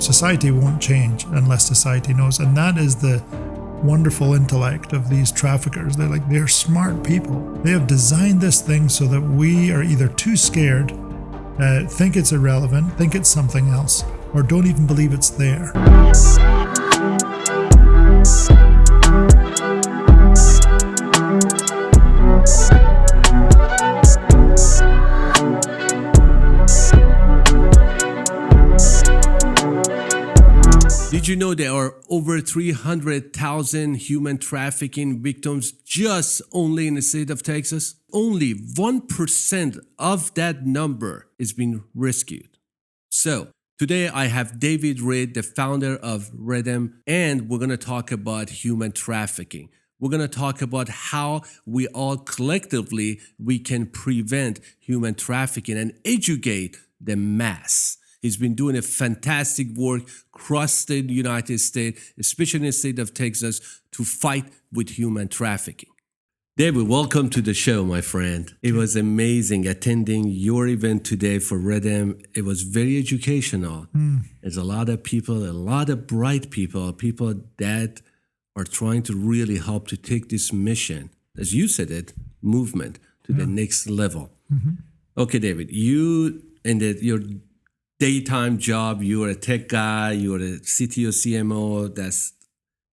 society won't change unless society knows. And that is the wonderful intellect of these traffickers. They're smart people. They have designed this thing so that we are either too scared, think it's irrelevant, think it's something else, or don't even believe it's there. Did you know there are over 300,000 human trafficking victims just only in the state of Texas? Only 1% of that number is being rescued. So today I have Reid, the founder of redM, and we're going to talk about human trafficking. We're going to talk about how we all collectively we can prevent human trafficking and educate the mass. He's been doing a fantastic work across the United States, especially in the state of Texas, to fight with human trafficking. David, welcome to the show, my friend. It was amazing attending your event today for redM. It was very educational. There's a lot of people, a lot of bright people that are trying to really help to take this mission, as you said it, movement to the next level. Okay, David, you and your daytime job, you're a tech guy, you're a CTO, CMO,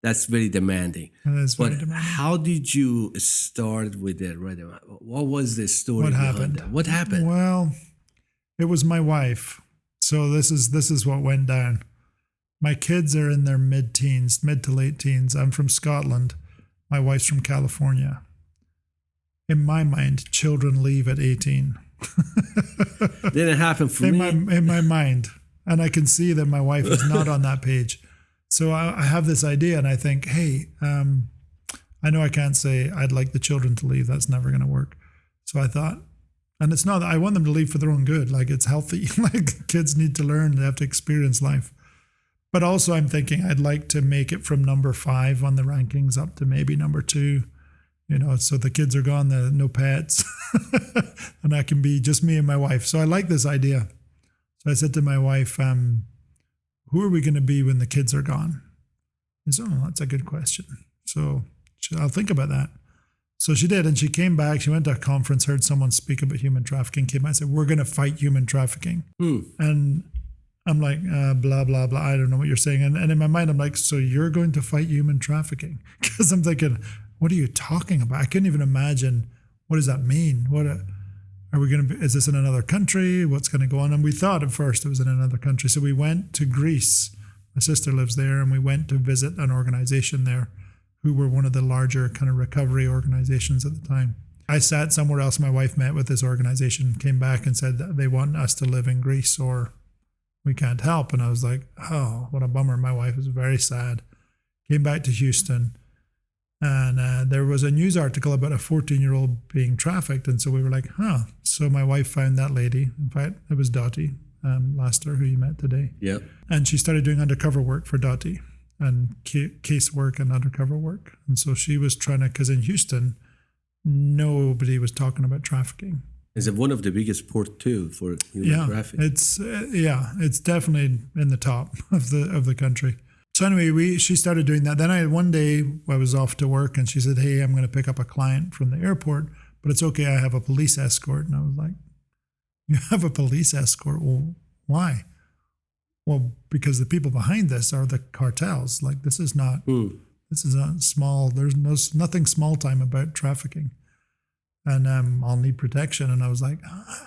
that's very demanding. That's very demanding. How did you start with that? What was the story? What happened? Well, it was my wife. So this is what went down. My kids are in their mid to late teens. I'm from Scotland. My wife's from California. In my mind, children leave at 18. Didn't happen for me. In my mind. And I can see that my wife is not on that page. So I have this idea and I think, hey, I know I can't say I'd like the children to leave. That's never going to work. So I thought, and it's not that I want them to leave for their own good. Like, it's healthy. Like, kids need to learn. They have to experience life. But also I'm thinking I'd like to make it from number 5 on the rankings up to maybe number 2. So the kids are gone, no pets, and I can be just me and my wife. So I like this idea. So I said to my wife, who are we going to be when the kids are gone? She said, that's a good question. So I'll think about that. So she did, and she came back. She went to a conference, heard someone speak about human trafficking, came back and said, we're going to fight human trafficking. And I'm like, blah, blah, blah. I don't know what you're saying. And in my mind, I'm like, so you're going to fight human trafficking? Because I'm thinking, what are you talking about? I couldn't even imagine. What does that mean? Are we going to be, is this in another country? What's going to go on? And we thought at first it was in another country. So we went to Greece. My sister lives there, and we went to visit an organization there who were one of the larger kind of recovery organizations at the time. I sat somewhere else. My wife met with this organization, came back and said that they want us to live in Greece or we can't help. And I was like, oh, what a bummer. My wife was very sad. Came back to Houston. And there was a news article about a 14-year-old being trafficked. And so we were like, So my wife found that lady. In fact, it was Dottie Laster, who you met today. Yeah. And she started doing undercover work for Dottie and case work and undercover work. And so she was trying to, because in Houston, nobody was talking about trafficking. Is it one of the biggest ports too for human trafficking? It's definitely in the top of the country. So anyway, she started doing that. Then one day I was off to work and she said, hey, I'm going to pick up a client from the airport, but it's okay. I have a police escort. And I was like, you have a police escort? Well, why? Well, because the people behind this are the cartels. Like, this is not small. There's nothing small time about trafficking. And I'll need protection. And I was like,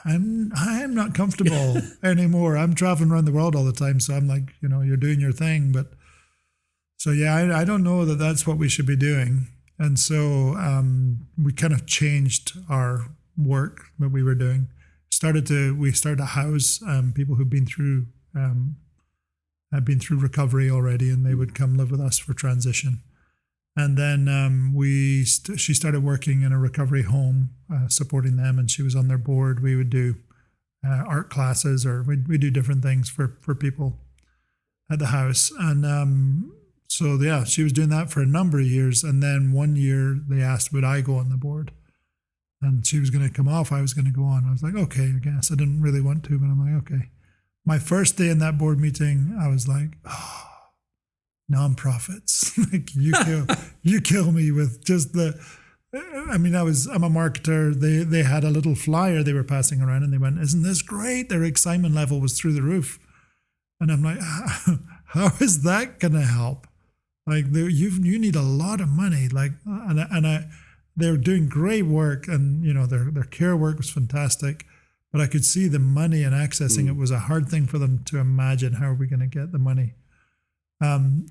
I'm not comfortable anymore. I'm traveling around the world all the time. So I'm like, you're doing your thing. But so, I don't know that that's what we should be doing. And so we kind of changed our work that we were doing. We started to house people who've been through recovery already, and they would come live with us for transition. And then she started working in a recovery home, supporting them, and she was on their board. We would do art classes, or we do different things for people at the house. And she was doing that for a number of years. And then one year they asked, would I go on the board? And she was going to come off. I was going to go on. I was like, okay, I guess. I didn't really want to, but I'm like, okay. My first day in that board meeting, I was like, oh, nonprofits. Like you kill me with just the. I'm a marketer. They had a little flyer they were passing around, and they went, "Isn't this great?" Their excitement level was through the roof, and I'm like, "How is that going to help? Like, you need a lot of money." Like, they're doing great work, and their care work was fantastic, but I could see the money and accessing it was a hard thing for them to imagine. How are we going to get the money?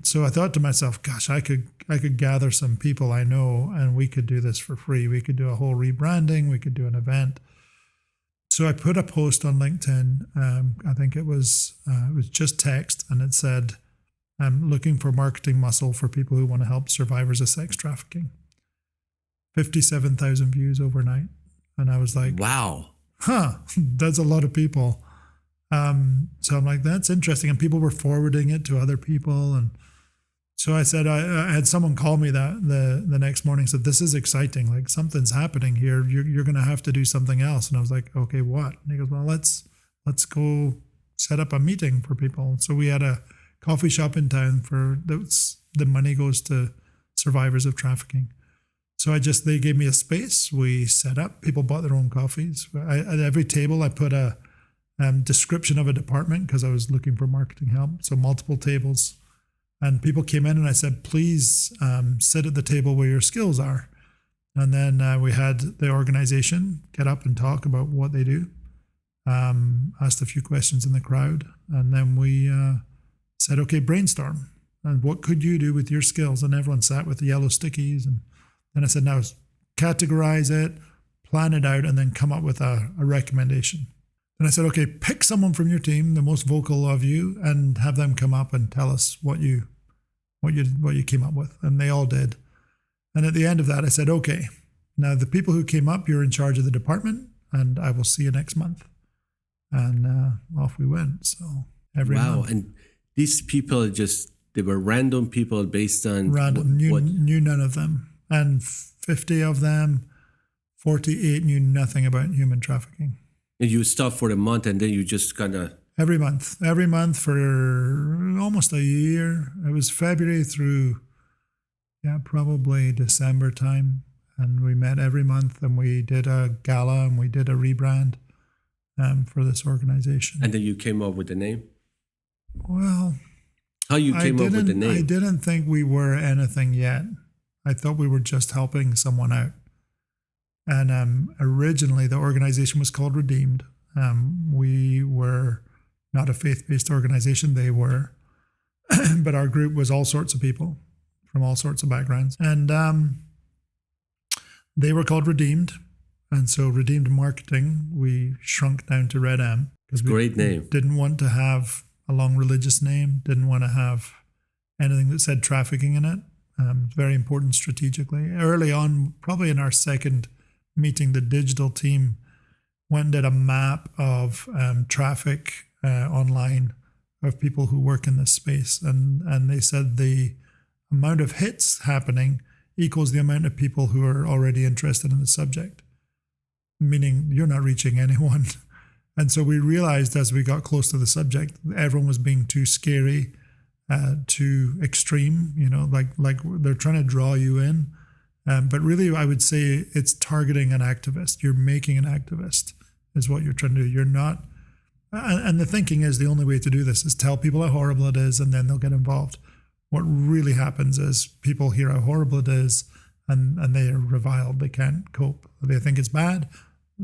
So I thought to myself, gosh, I could gather some people I know, and we could do this for free. We could do a whole rebranding. We could do an event. So I put a post on LinkedIn. I think it was just text, and it said, "I'm looking for marketing muscle for people who want to help survivors of sex trafficking." 57,000 views overnight, and I was like, wow, that's a lot of people. So I'm like, that's interesting. And people were forwarding it to other people. And so I said, I had someone call me the next morning, said, "This is exciting. Like, something's happening here. You're going to have to do something else." And I was like, "Okay, what?" And he goes, "Well, let's go set up a meeting for people." So we had a coffee shop in town the money goes to survivors of trafficking. So they gave me a space. We set up, people bought their own coffees. At every table, I put a description of a department because I was looking for marketing help. So multiple tables, and people came in, and I said, "Please sit at the table where your skills are." And then we had the organization get up and talk about what they do. Asked a few questions in the crowd, and then we said, "Okay, brainstorm. And what could you do with your skills?" And everyone sat with the yellow stickies. And then I said, "Now categorize it, plan it out, and then come up with a recommendation." And I said, "Okay, pick someone from your team, the most vocal of you, and have them come up and tell us what you came up with." And they all did. And at the end of that, I said, "Okay, now the people who came up, you're in charge of the department, and I will see you next month." And off we went. So every month. And these people they were random people based on knew none of them, and 50 of them, 48 knew nothing about human trafficking. And you stopped for a month, and then you just kind of... Every month for almost a year. It was February through, probably December time. And we met every month, and we did a gala, and we did a rebrand for this organization. And then you came up with the name? Well... How you came up with the name? I didn't think we were anything yet. I thought we were just helping someone out. And originally, the organization was called Redeemed. We were not a faith-based organization. They were. But our group was all sorts of people from all sorts of backgrounds. And they were called Redeemed. And so Redeemed Marketing, we shrunk down to redM. Great name. Didn't want to have a long religious name. Didn't want to have anything that said trafficking in it. Very important strategically. Early on, probably in our second meeting, the digital team went and did a map of traffic online of people who work in this space. And they said the amount of hits happening equals the amount of people who are already interested in the subject, meaning you're not reaching anyone. And so we realized as we got close to the subject, everyone was being too scary, too extreme, like they're trying to draw you in. But really, I would say it's targeting an activist. You're making an activist is what you're trying to do. You're not, and the thinking is the only way to do this is tell people how horrible it is, and then they'll get involved. What really happens is people hear how horrible it is, and they are reviled. They can't cope. They think it's bad.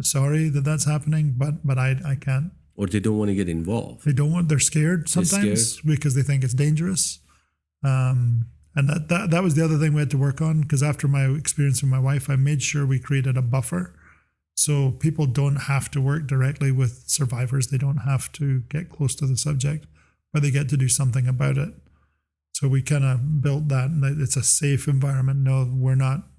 Sorry that's happening, but I can't. Or they don't want to get involved. They're scared sometimes because they think it's dangerous. And that was the other thing we had to work on, because after my experience with my wife, I made sure we created a buffer. So people don't have to work directly with survivors. They don't have to get close to the subject, but they get to do something about it. So we kind of built that, and it's a safe environment. No,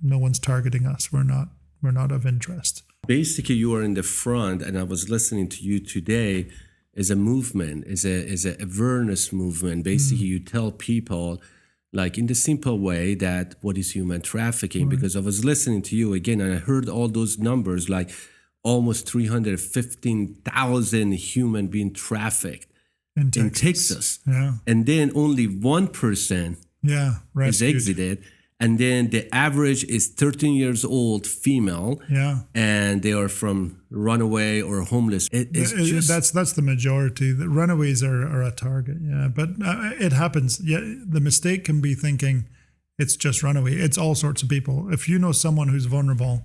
no one's targeting us. We're not of interest. Basically, you are in the front, and I was listening to you today as a movement, as a awareness movement. Basically, you tell people, like in the simple way, that what is human trafficking? Right. Because I was listening to you again, and I heard all those numbers, like almost 315,000 human being trafficked. in in Texas. Texas. Yeah. And then only 1% Yeah. is Rescued. exited. And then the average is 13 years old female. Yeah. And they are from runaway or homeless. It's just That's the majority. The runaways are a target. Yeah. But it happens. Yeah. The mistake can be thinking it's just runaway. It's all sorts of people. If you know someone who's vulnerable,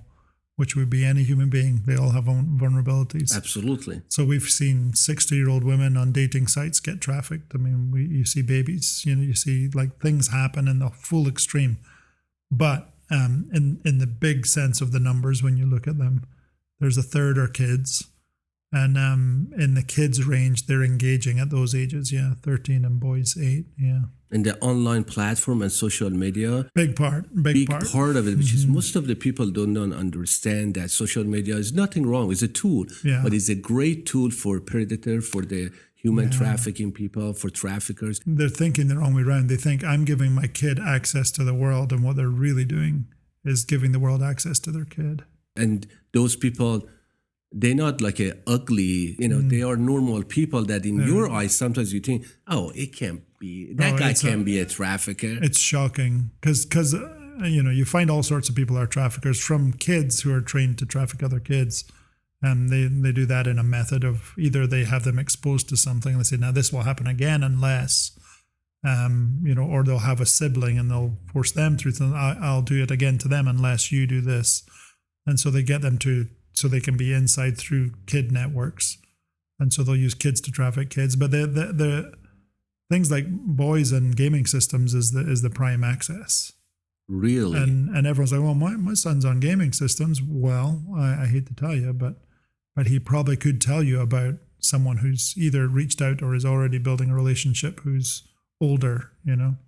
which would be any human being, they all have vulnerabilities. absolutely. So we've seen 60-year-old women on dating sites get trafficked. I mean, you see babies, you see like things happen in the full extreme. But in the big sense of the numbers, when you look at them, there's a third are kids. And in the kids range, they're engaging at those ages. Yeah, 13 and boys 8. Yeah. And the online platform and social media, Big part of it, which is most of the people don't understand that social media is nothing wrong. It's a tool, Yeah. but it's a great tool for predator, for the human trafficking people, for traffickers. They're thinking the wrong way around. They think I'm giving my kid access to the world, and what they're really doing is giving the world access to their kid. And those people, they're not like a ugly, they are normal people that in your eyes, sometimes you think, oh, it can't be, that guy can't be a trafficker. It's shocking because you find all sorts of people are traffickers, from kids who are trained to traffic other kids. And they do that in a method of either they have them exposed to something and they say, now this will happen again unless, or they'll have a sibling and they'll force them through something. I'll do it again to them unless you do this. And so they get them so they can be inside through kid networks. And so they'll use kids to traffic kids. But the things like boys and gaming systems is the prime access. Really? And everyone's like, well, my son's on gaming systems. Well, I hate to tell you, but he probably could tell you about someone who's either reached out or is already building a relationship who's older,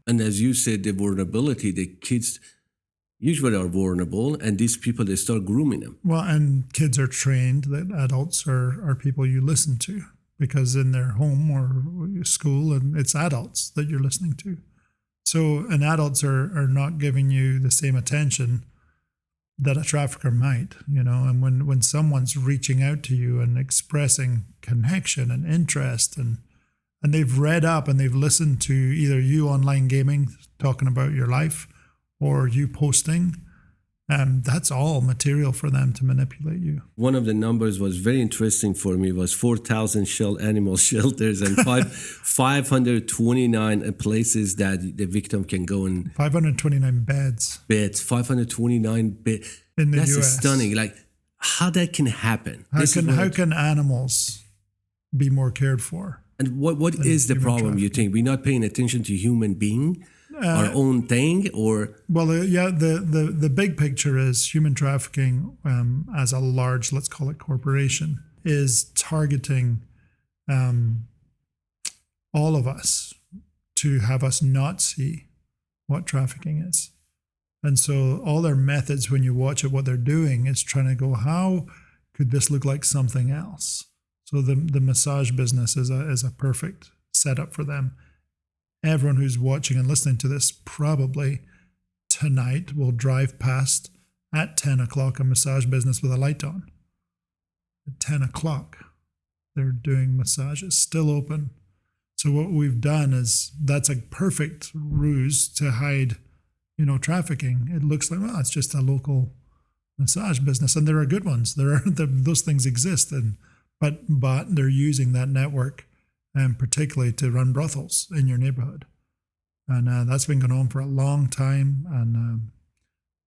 And as you said, the vulnerability, the kids usually are vulnerable, and these people, they start grooming them. Well, and kids are trained that adults are people you listen to, because in their home or school, and it's adults that you're listening to. So, and adults are not giving you the same attention that a trafficker might, and when someone's reaching out to you and expressing connection and interest and they've read up and they've listened to either you online gaming talking about your life or you posting, that's all material for them to manipulate you. One of the numbers was very interesting for me, was 4,000 animal shelters and 529 places that the victim can go and 529 beds. 529 beds. In the That's US. Stunning. Like, how that can happen. How can animals be more cared for? And what is the problem, you think? We're not paying attention to human being? Our own thing, or the big picture is human trafficking as a large, let's call it corporation, is targeting all of us to have us not see what trafficking is. And so all their methods, when you watch it, what they're doing is trying to go, how could this look like something else? So the massage business is a perfect setup for them. Everyone who's watching and listening to this probably tonight will drive past at 10 o'clock a massage business with a light on. At 10 o'clock, they're doing massages, still open. So what we've done is that's a perfect ruse to hide, trafficking. It looks like, well, it's just a local massage business, and there are good ones. Those things exist, but they're using that network. And particularly to run brothels in your neighborhood. And that's been going on for a long time. And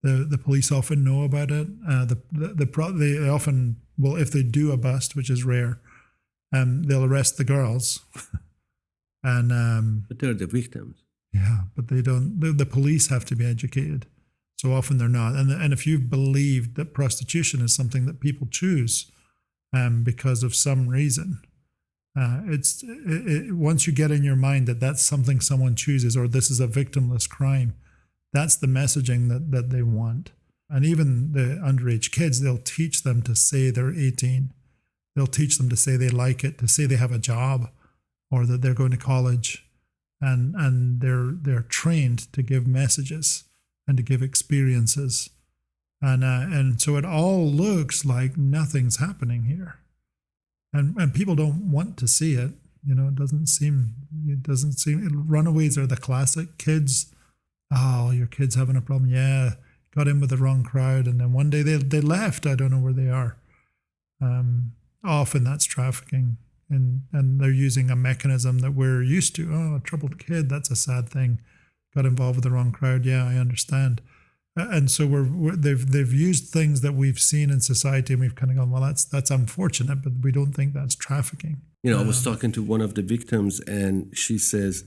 the police often know about it. They often, well, if they do a bust, which is rare, they'll arrest the girls. But they're the victims. Yeah, but they don't. The police have to be educated. So often they're not. And if you've believed that prostitution is something that people choose because of some reason, once you get in your mind that that's something someone chooses, or this is a victimless crime, that's the messaging that they want. And even the underage kids, they'll teach them to say they're 18. They'll teach them to say they like it, to say they have a job, or that they're going to college, and they're trained to give messages and to give experiences, and so it all looks like nothing's happening here. And people don't want to see it. It doesn't seem. Runaways are the classic kids. Oh, your kid's having a problem. Yeah, got in with the wrong crowd, and then one day they left. I don't know where they are. Often that's trafficking, and they're using a mechanism that we're used to. Oh, a troubled kid, that's a sad thing. Got involved with the wrong crowd. Yeah, I understand. And so they've used things that we've seen in society, and we've kind of gone, well, that's unfortunate, but we don't think that's trafficking. I was talking to one of the victims, and she says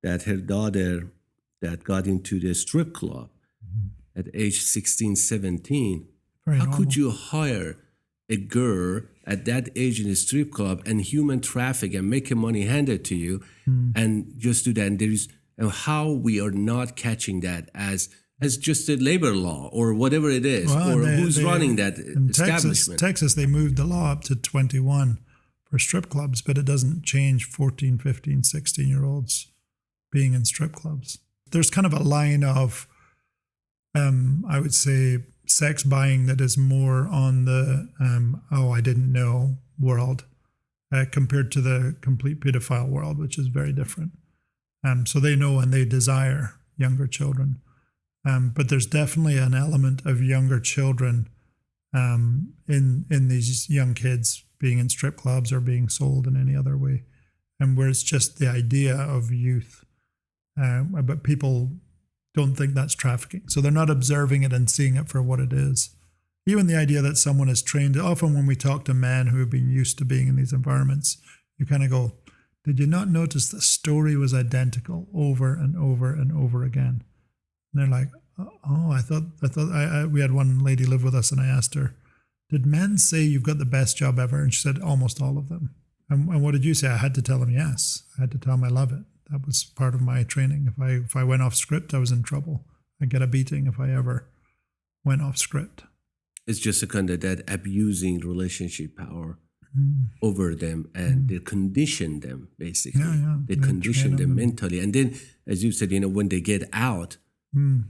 that her daughter that got into the strip club at age 16, 17, how could you hire a girl at that age in a strip club and human traffic and make her money handed to you and just do that? And there is how we are not catching that as just a labor law or whatever it is, or who's running that establishment. Texas, they moved the law up to 21 for strip clubs, but it doesn't change 14, 15, 16-year-olds being in strip clubs. There's kind of a line of, I would say, sex buying that is more on the, I didn't know world compared to the complete pedophile world, which is very different. So they know and they desire younger children. But there's definitely an element of younger children in these young kids being in strip clubs or being sold in any other way, and where it's just the idea of youth. But people don't think that's trafficking. So they're not observing it and seeing it for what it is. Even the idea that someone is trained, often when we talk to men who have been used to being in these environments, you kind of go, did you not notice the story was identical over and over and over again? And they're like, oh, I thought we had one lady live with us, and I asked her, did men say you've got the best job ever? And she said, almost all of them. And what did you say? I had to tell them yes. I had to tell them I love it. That was part of my training. If I went off script, I was in trouble. I'd get a beating if I ever went off script. It's just a kind of that abusing relationship power over them, and they condition them, basically. They condition them mentally. And then, as you said, when they get out,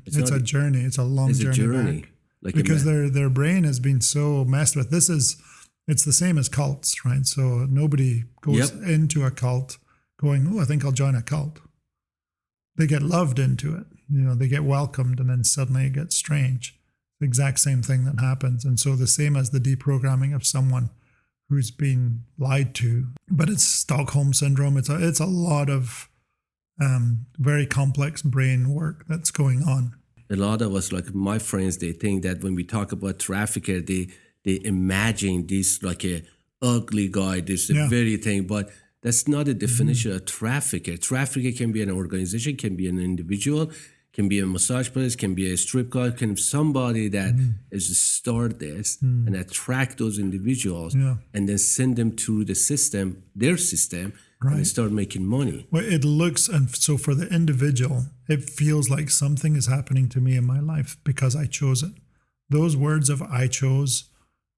it's a journey. It's a long journey back. Because their brain has been so messed with. It's the same as cults, right? So nobody goes into a cult going, oh, I think I'll join a cult. They get loved into it. They get welcomed, and then suddenly it gets strange. The exact same thing that happens. And so the same as the deprogramming of someone who's been lied to, but it's Stockholm syndrome. It's a lot of very complex brain work that's going on. A lot of us, like my friends, they think that when we talk about trafficker, they imagine this like a ugly guy, this very thing, but that's not a definition of trafficker. Trafficker can be an organization, can be an individual, can be a massage place, can be a strip club, can be somebody that is start this and attract those individuals and then send them through the system, their system, and they start making money. Well, it looks, and so for the individual, it feels like something is happening to me in my life because I chose it. Those words of I chose,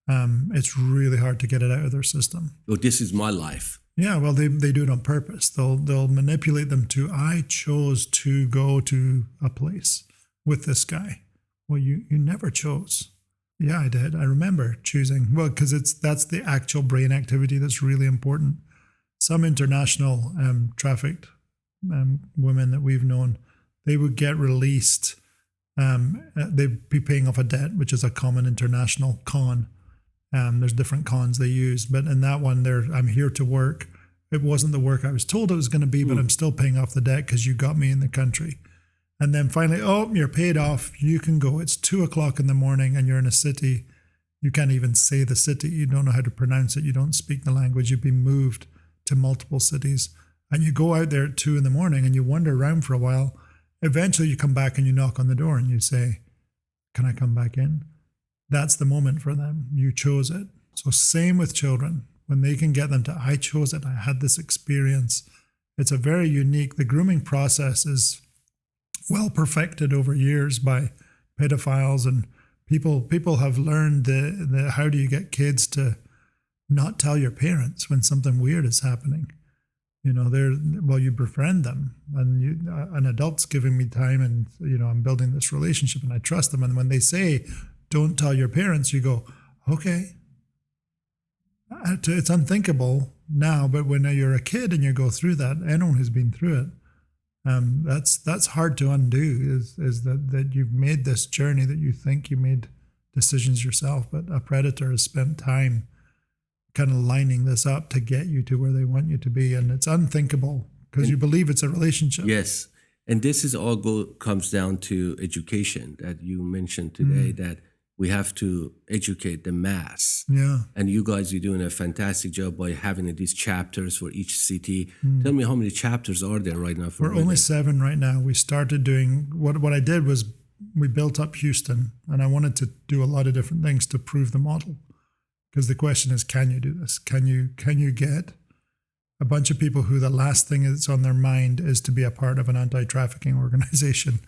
it's really hard to get it out of their system. Oh, this is my life. Yeah, well, they do it on purpose. They'll manipulate them to, I chose to go to a place with this guy. Well, you never chose. Yeah, I did. I remember choosing. Well, because that's the actual brain activity that's really important. Some international trafficked women that we've known, they would get released. They'd be paying off a debt, which is a common international con. There's different cons they use, but in that one, I'm here to work. It wasn't the work I was told it was going to be, but I'm still paying off the debt because you got me in the country. And then finally, you're paid off. You can go. It's 2:00 in the morning and you're in a city. You can't even say the city. You don't know how to pronounce it. You don't speak the language. You've been moved to multiple cities. And you go out there at 2 a.m. and you wander around for a while. Eventually you come back and you knock on the door and you say, can I come back in? That's the moment for them. You chose it. So same with children. When they can get them to, I chose it. I had this experience. It's a very unique, the grooming process is well perfected over years by pedophiles, and people have learned the how do you get kids to not tell your parents when something weird is happening. You befriend them, and an adult's giving me time, and I'm building this relationship and I trust them. And when they say, don't tell your parents, you go, okay. It's unthinkable now, but when you're a kid and you go through that, anyone who's been through it, that's hard to undo. Is that you've made this journey that you think you made decisions yourself, but a predator has spent time kind of lining this up to get you to where they want you to be, and it's unthinkable because you believe it's a relationship. Yes, and this is all comes down to education that you mentioned today. That we have to educate the mass. Yeah. And you guys are doing a fantastic job by having these chapters for each city. Tell me how many chapters are there right now? We're only 7 right now. We started doing, what I did was we built up Houston, and I wanted to do a lot of different things to prove the model. Because the question is, can you do this? Can you get a bunch of people who the last thing that's on their mind is to be a part of an anti-trafficking organization?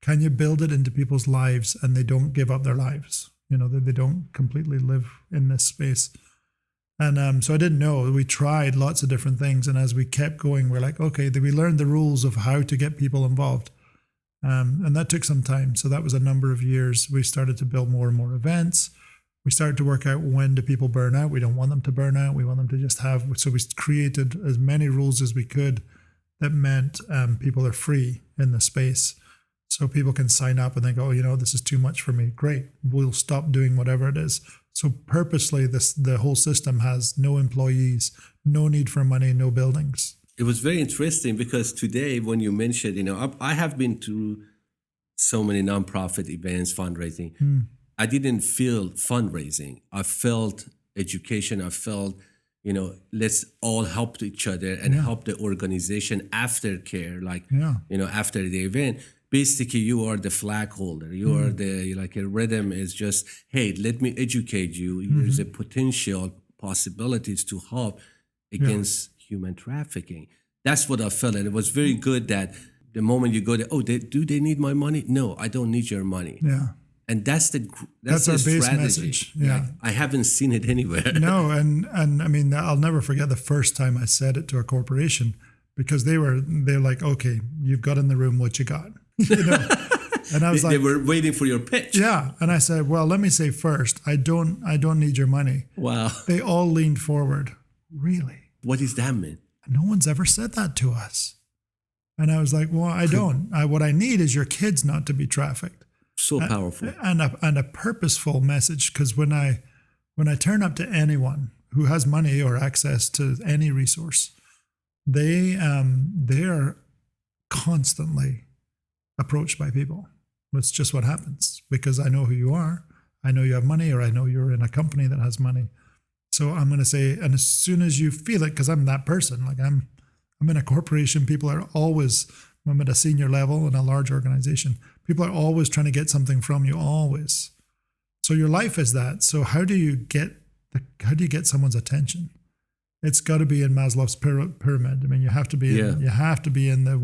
Can you build it into people's lives and they don't give up their lives? They don't completely live in this space. And so I didn't know. We tried lots of different things. And as we kept going, we're like, okay, we learned the rules of how to get people involved. And that took some time. So that was a number of years. We started to build more and more events. We started to work out, when do people burn out? We don't want them to burn out. We want them to just have. So we created as many rules as we could that meant people are free in the space. So people can sign up and they go, this is too much for me. Great. We'll stop doing whatever it is. So purposely, the whole system has no employees, no need for money, no buildings. It was very interesting because today when you mentioned, I have been to so many nonprofit events, fundraising. I didn't feel fundraising. I felt education. I felt, let's all help each other and help the organization aftercare, after the event. Basically, you are the flag holder. You are the, a redM is just, hey, let me educate you. Here's a potential possibilities to help against human trafficking. That's what I felt. And it was very good that the moment you go there, do they need my money? No, I don't need your money. Yeah. And that's the our base strategy. message. Yeah. I haven't seen it anywhere. No, and I mean, I'll never forget the first time I said it to a corporation, because they're like, okay, you've got in the room what you got. And I was they were waiting for your pitch. Yeah. And I said, well, let me say first, I don't need your money. Wow. They all leaned forward. Really? What does that mean? No one's ever said that to us. And I was like, well, I don't. What I need is your kids not to be trafficked. So powerful. And a purposeful message. Because when I turn up to anyone who has money or access to any resource, they are constantly approached by people. It's just what happens, because I know who you are. I know you have money, or I know you're in a company that has money. So I'm going to say, and as soon as you feel it, because I'm that person, like I'm in a corporation, people are always, I'm at a senior level in a large organization, people are always trying to get something from you, always. So your life is that. So how do you get someone's attention? It's got to be in Maslow's pyramid. I mean, you have to be in the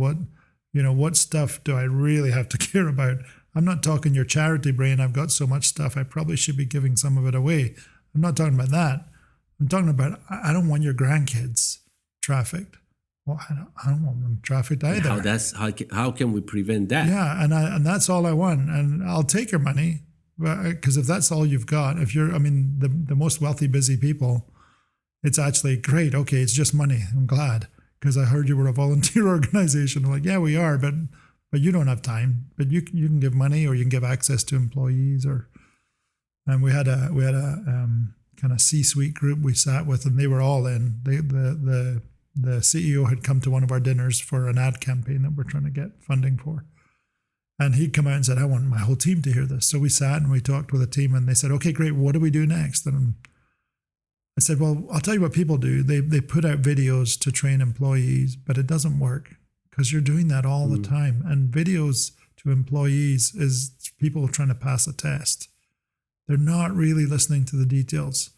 what stuff do I really have to care about? I'm not talking your charity brain. I've got so much stuff, I probably should be giving some of it away. I'm not talking about that. I'm talking about, I don't want your grandkids trafficked. Well, I don't want them trafficked either. How can we prevent that? Yeah, and that's all I want. And I'll take your money, because if that's all you've got, the most wealthy, busy people, it's actually great. Okay, it's just money. I'm glad, because I heard you were a volunteer organization. I'm like, yeah, we are, but you don't have time. But you can give money, or you can give access to employees, and we had a kind of C-suite group we sat with, and they were all in. The CEO had come to one of our dinners for an ad campaign that we're trying to get funding for. And he'd come out and said, I want my whole team to hear this. So we sat and we talked with the team, and they said, okay, great. What do we do next? And I said, well, I'll tell you what people do. They put out videos to train employees, but it doesn't work, because you're doing that all the time. And videos to employees is people trying to pass a test. They're not really listening to the details.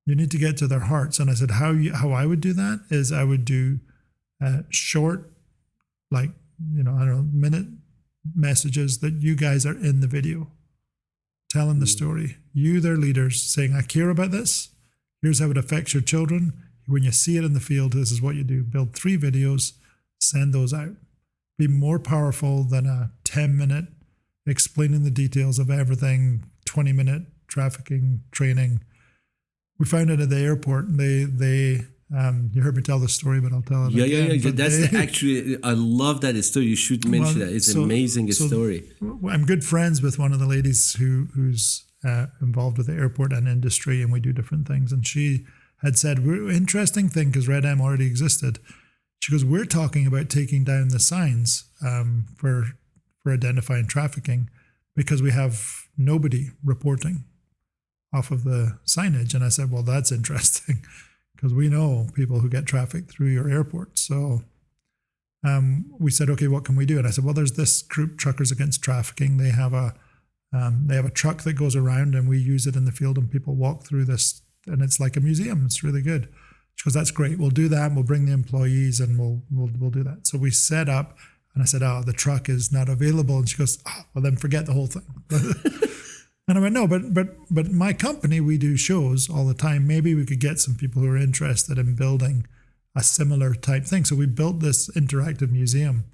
You need to get to their hearts. And I said, how I would do that is I would do short, minute messages that you guys are in the video, telling the story. You, their leaders, saying, I care about this. Here's how it affects your children. When you see it in the field, this is what you do. Build 3 videos, send those out. Be more powerful than a 10-minute explaining the details of everything, 20-minute trafficking training. We found it at the airport. They You heard me tell the story, but I'll tell it again. Yeah. But That's actually, I love that story. You should mention that. It's an amazing story. I'm good friends with one of the ladies who's involved with the airport and industry, and we do different things. And she had said, interesting thing, because redM already existed. She goes, we're talking about taking down the signs for identifying trafficking because we have nobody reporting off of the signage. And I said, well, that's interesting because we know people who get trafficked through your airport. So we said, okay, what can we do? And I said, well, there's this group, Truckers Against Trafficking. They have a truck that goes around and we use it in the field and people walk through this and it's like a museum. It's really good. She goes, that's great. We'll do that. We'll bring the employees and we'll do that. So we set up and I said, oh, the truck is not available. And she goes, oh, well, then forget the whole thing. And I went, no, but my company, we do shows all the time. Maybe we could get some people who are interested in building a similar type thing. So we built this interactive museum.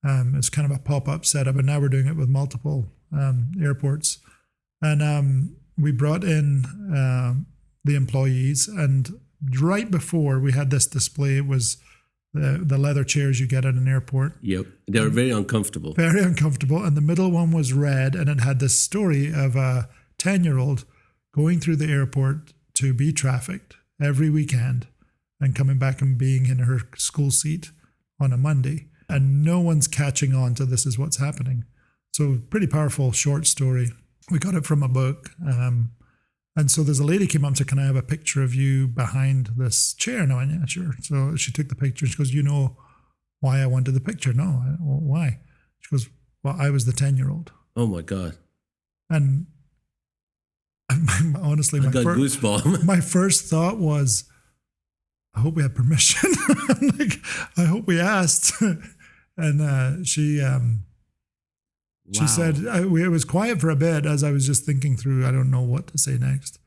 It's kind of a pop-up setup, and now we're doing it with multiple airports. And we brought in the employees, and right before we had this display, it was the leather chairs you get at an airport. Yep, they were very uncomfortable. Very uncomfortable. And the middle one was red, and it had this story of a 10-year-old going through the airport to be trafficked every weekend and coming back and being in her school seat on a Monday. And no one's catching on to this is what's happening. So pretty powerful short story. We got it from a book. And so there's a lady came up and said, can I have a picture of you behind this chair? And I went, yeah, sure. So she took the picture. She goes, you know why I wanted the picture? No. Well, why? She goes, well, I was the 10-year-old. Oh, my God. And honestly, I got goosebumps. My first thought was, I hope we had permission. I hope we asked. And she said, it was quiet for a bit as I was just thinking through, I don't know what to say next.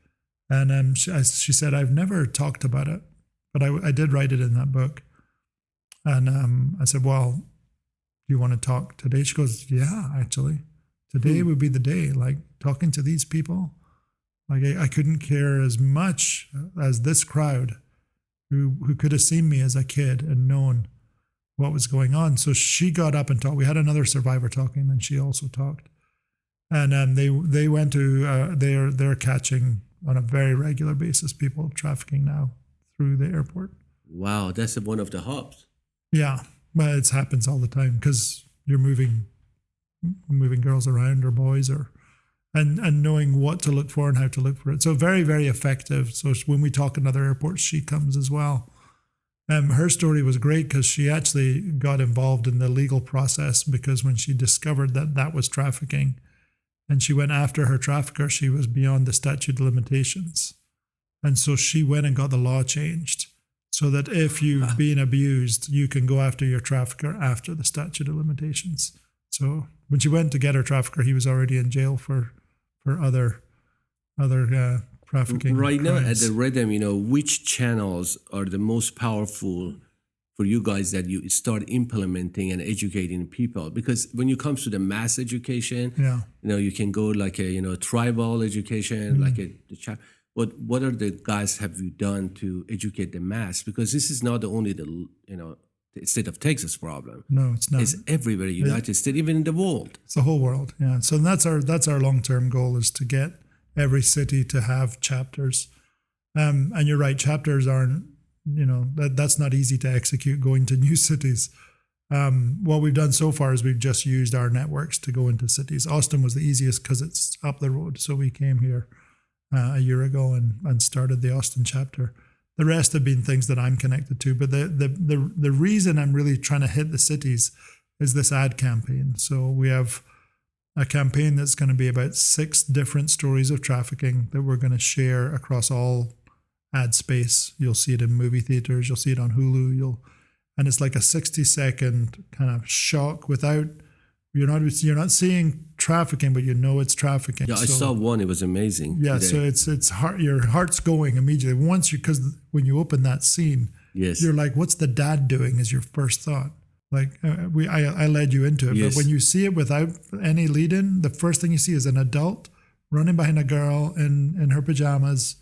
And she said, I've never talked about it, but I did write it in that book. And I said, well, do you want to talk today? She goes, yeah, actually. Today would be the day, like talking to these people. Like I couldn't care as much as this crowd who could have seen me as a kid and known what was going on. So she got up and talked. We had another survivor talking, then she also talked. And they went to, they're catching on a very regular basis people trafficking now through the airport. Wow, that's one of the hubs. Yeah, but it happens all the time because you're moving girls around or boys and knowing what to look for and how to look for it. So very, very effective. So when we talk in other airports, she comes as well. Her story was great because she actually got involved in the legal process because when she discovered that was trafficking and she went after her trafficker, she was beyond the statute of limitations. And so she went and got the law changed so that if you've been abused, you can go after your trafficker after the statute of limitations. So when she went to get her trafficker, he was already in jail for other trafficking right crimes. Now at the redM, which channels are the most powerful for you guys that you start implementing and educating people? Because when it comes to the mass education, you can go like a tribal education, like what are the guys have you done to educate the mass? Because this is not only the state of Texas problem. No, it's not. It's everywhere, United States, even in the world. It's the whole world. Yeah. So that's our long-term goal is to get every city to have chapters. And you're right, chapters aren't, that's not easy to execute going to new cities. What we've done so far is we've just used our networks to go into cities. Austin was the easiest because it's up the road. So we came here a year ago and started the Austin chapter. The rest have been things that I'm connected to. But the reason I'm really trying to hit the cities is this ad campaign. So we have a campaign that's going to be about 6 different stories of trafficking that we're going to share across all ad space. You'll see it in movie theaters. You'll see it on Hulu. And it's like a 60-second kind of shock without, you're not seeing trafficking, but it's trafficking. Yeah, I saw one. It was amazing. Yeah, today. so it's heart, your heart's going immediately. Because when you open that scene, you're like, what's the dad doing is your first thought. Like I led you into it, but when you see it without any lead-in, the first thing you see is an adult running behind a girl in her pajamas,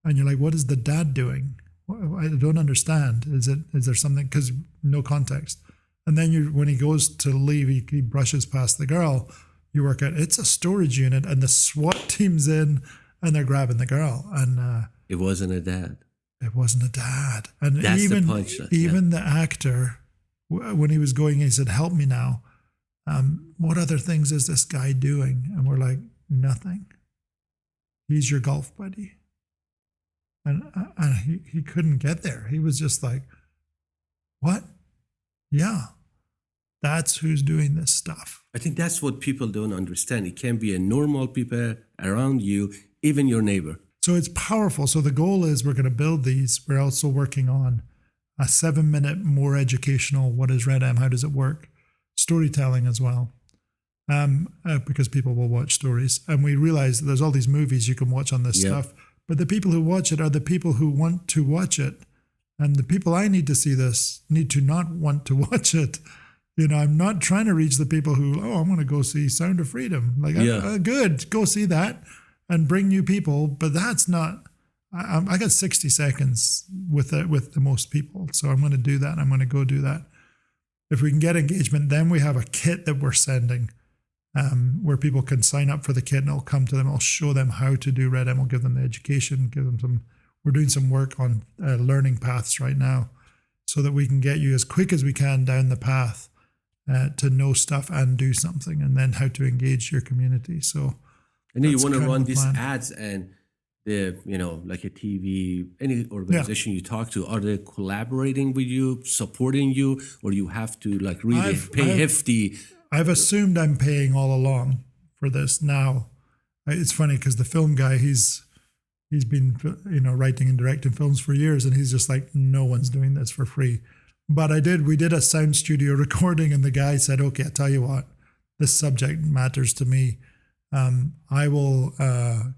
and you're like, what is the dad doing? I don't understand. Is there something? Because no context. And then when he goes to leave, he brushes past the girl. You work out it's a storage unit, and the SWAT team's in, and they're grabbing the girl. And it wasn't a dad. It wasn't a dad. And That's even the punchline. Even the actor, when he was going, he said, "Help me now. What other things is this guy doing?" And we're like, "Nothing. He's your golf buddy." And he couldn't get there. He was just like, "What? Yeah, that's who's doing this stuff." I think that's what people don't understand. It can be a normal people around you, even your neighbor. So it's powerful. So the goal is we're going to build these. We're also working on a 7-minute, more educational, what is redM, how does it work, storytelling as well, because people will watch stories. And we realize that there's all these movies you can watch on this stuff, but the people who watch it are the people who want to watch it. And the people I need to see this need to not want to watch it. You know, I'm not trying to reach the people who, I'm going to go see Sound of Freedom. Like, good, go see that and bring new people. But that's not, I got 60 seconds with the most people. So I'm going to do that. I'm going to go do that. If we can get engagement, then we have a kit that we're sending where people can sign up for the kit and it'll come to them. I'll show them how to do redM. We'll give them the education, give them some, we're doing some work on learning paths right now so that we can get you as quick as we can down the path to know stuff and do something, and then how to engage your community. So and then you want to run these ads, and the, like a TV, any organization you talk to, are they collaborating with you, supporting you, or you have to like really pay hefty? I've assumed I'm paying all along for this. Now, it's funny because the film guy, he's been writing and directing films for years, and he's just like, no one's doing this for free. But we did a sound studio recording, and the guy said, "Okay, I tell you what, this subject matters to me. I will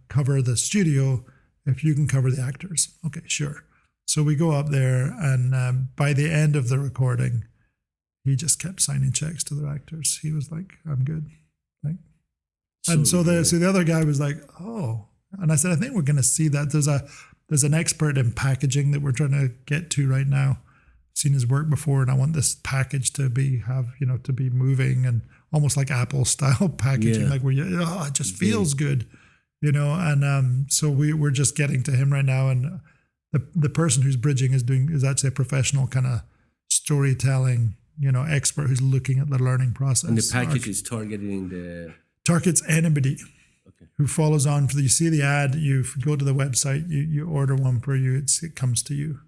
cover the studio if you can cover the actors." Okay, sure. So we go up there, and by the end of the recording, he just kept signing checks to the actors. He was like, "I'm good." And so the other guy was like, "Oh," and I said, "I think we're going to see that. There's an expert in packaging that we're trying to get to right now. Seen his work before, and I want this package to be moving and almost like Apple style packaging, like where it just feels good, And so we're just getting to him right now, and the person who's bridging is actually a professional kind of storytelling, expert who's looking at the learning process. And the package is targets anybody who follows on. You see the ad, you go to the website, you order one for you, it comes to you.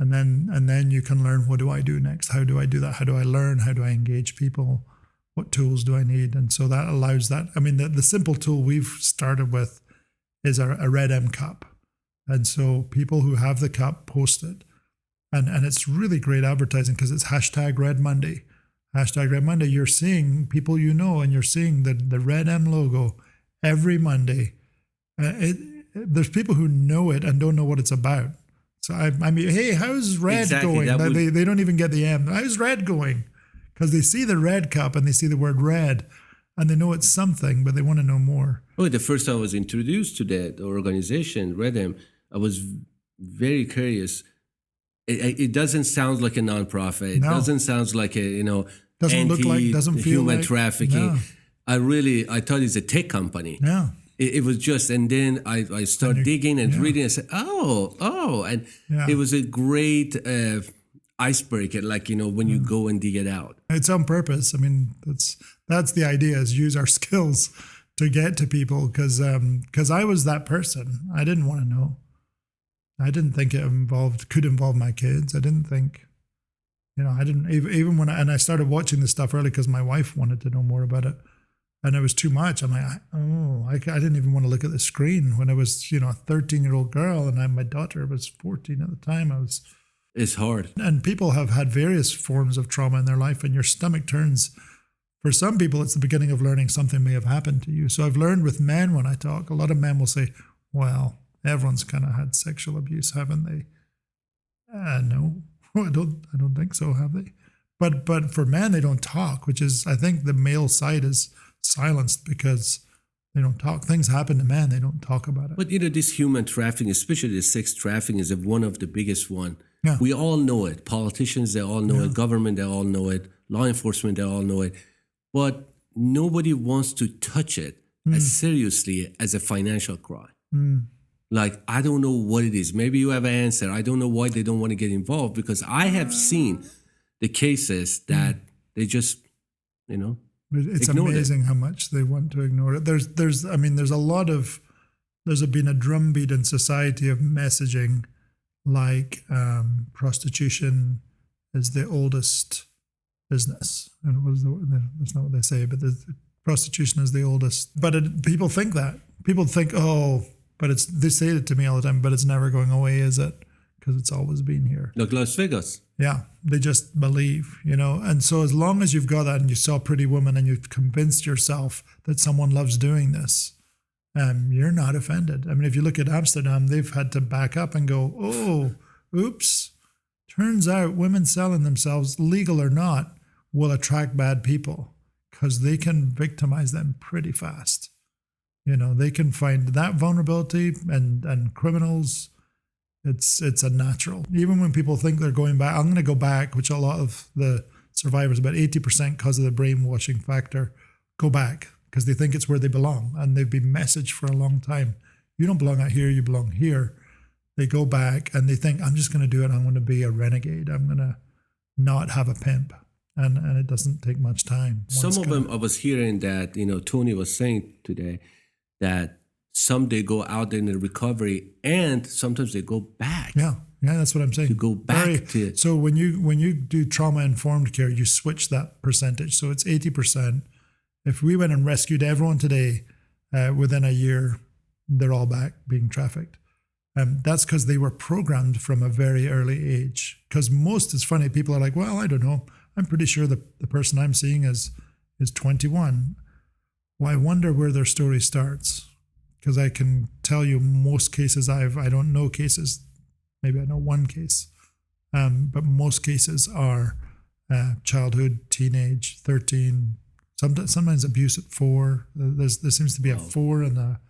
And then you can learn, what do I do next? How do I do that? How do I learn? How do I engage people? What tools do I need? And so that allows that. I mean, the simple tool we've started with is a redM cup. And so people who have the cup post it. And it's really great advertising because it's #RedMonday. #RedMonday, you're seeing people and you're seeing the redM logo every Monday. There's people who know it and don't know what it's about. So I mean, hey, how's red going? They don't even get the M. How's red going? Because they see the red cup and they see the word red, and they know it's something, but they want to know more. Oh, the first time I was introduced to that organization, redM, I was very curious. It doesn't sound like a nonprofit. It doesn't sound like doesn't look like, doesn't feel human like trafficking. No. I thought it's a tech company. Yeah. It was just, and then I started digging and reading. I said, and it was a great icebreaker, when you go and dig it out. It's on purpose. I mean, that's the idea, is use our skills to get to people, because I was that person. I didn't want to know. I didn't think it could involve my kids. I didn't think, I didn't, even when I started watching this stuff early because my wife wanted to know more about it. And it was too much. I'm like, I didn't even want to look at the screen when I was, a 13-year-old girl, and my daughter was 14 at the time. It's hard. And people have had various forms of trauma in their life, and your stomach turns. For some people, it's the beginning of learning something may have happened to you. So I've learned with men when I talk, a lot of men will say, well, everyone's kind of had sexual abuse, haven't they? No, I don't think so, have they? But for men, they don't talk, which is, I think the male side is silenced because They don't talk. Things happen to men. They don't talk about it. But this human trafficking, especially the sex trafficking, is one of the biggest one. Yeah. We all know it. Politicians, they all know it. Government, they all know it. Law enforcement, they all know it. But nobody wants to touch it as seriously as a financial crime. Like, I don't know what it is. Maybe you have an answer. I don't know why they don't want to get involved, because I have seen the cases that they just, It's ignored amazing how much they want to ignore it. There's been a drumbeat in society of messaging like prostitution is the oldest business. And that's not what they say, but prostitution is the oldest. But people think that. People think, but they say it to me all the time, but it's never going away, is it? Because it's always been here. Like Las Vegas. Yeah, they just believe, And so as long as you've got that and you saw Pretty Woman and you've convinced yourself that someone loves doing this, you're not offended. I mean, if you look at Amsterdam, they've had to back up and go, oops. Turns out women selling themselves, legal or not, will attract bad people because they can victimize them pretty fast. They can find that vulnerability and criminals. It's a natural. Even when people think they're going back, I'm going to go back, which a lot of the survivors, about 80% because of the brainwashing factor, go back because they think it's where they belong. And they've been messaged for a long time. You don't belong out here, you belong here. They go back and they think, I'm just going to do it. I'm going to be a renegade. I'm going to not have a pimp. And it doesn't take much time. Some of them, I was hearing that, Tony was saying today that some they go out in the recovery and sometimes they go back. Yeah, that's what I'm saying. To go back to it. So when you do trauma-informed care, you switch that percentage. So it's 80%. If we went and rescued everyone today, within a year, they're all back being trafficked. That's because they were programmed from a very early age. Because it's funny, people are like, well, I don't know. I'm pretty sure the person I'm seeing is 21. Well, I wonder where their story starts. Because I can tell you most cases I don't know cases. Maybe I know one case. But most cases are childhood, teenage, 13, sometimes abuse at 4. There seems to be a 4 and a